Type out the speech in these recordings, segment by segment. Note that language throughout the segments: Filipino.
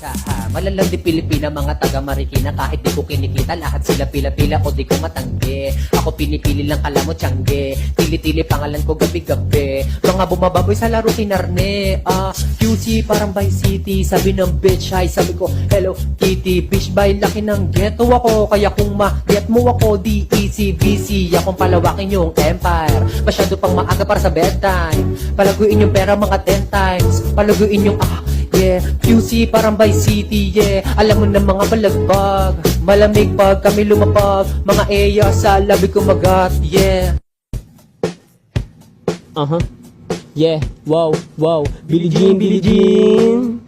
sa malalandi Pilipina, mga taga Marikina. Kahit di ko kinikita, lahat sila pila-pila o di ko matanggi. Ako pinipili lang, kala mo tiyangge. Tili-tili pangalan ko gabi-gabi. Mga bumababoy sa laro sinarne. QC parang Vice City. Sabi ng bitch, hi, sabi ko Hello Kitty. Bitch by laki ng ghetto ako, kaya kung ma-get mo ako, di easy busy akong palawakin yung empire. Masyado pang maaga para sa bedtime. Palaguin yung pera mga 10 times. Palaguin yung yeah, QC parang Vice City, yeah. Alam mo na mga balagbag, malamig pag kami lumapag. Mga eya sa labi kumagat, yeah. Yeah, wow, wow. Billie Jean.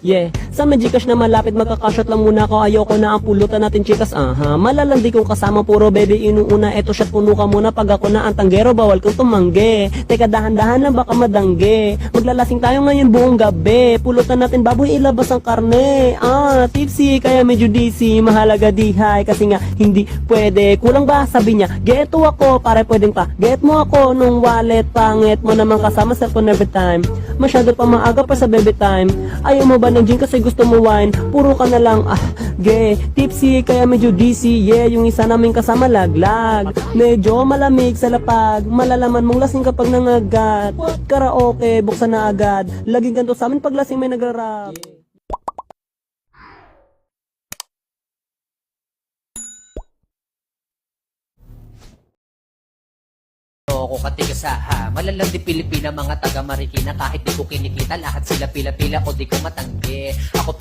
Yeah. Sa Magcash na malapit, magkakashot lang muna ako. Ayoko na ang pulutan natin, chikas. Malalandi kong kasama, puro baby inuuna. Eto shot, puno ka muna. Pag ako na ang tanggero, bawal kang tumangge. Teka, dahan-dahan lang, baka madangge. Maglalasing tayo ngayon buong gabi. Pulutan natin, baboy, ilabas ang karne. Tipsy, kaya medyo dizzy. Mahalaga di high, kasi nga hindi pwede. Kulang ba? Sabi niya, geto ako, pare pwedeng pa. Get mo ako nung wallet, pangit mo naman kasama cellphone every time. Masyado pa maaga pa sa baby time. Ayaw mo ba ng gin kasi gusto mo wine? Puro ka na lang, tipsy, kaya medyo dizzy, yeah. Yung isa namin kasama laglag. Medyo malamig sa lapag. Malalaman mong lasing kapag nangagat. Karaoke, buksan na agad. Laging ganito sa amin pag lasing may nagrarap. Ako katigas malalandi Pilipina, mga taga Marikina. Kahit di ko kinikita, lahat sila pila-pila o di ko matanggi. Ako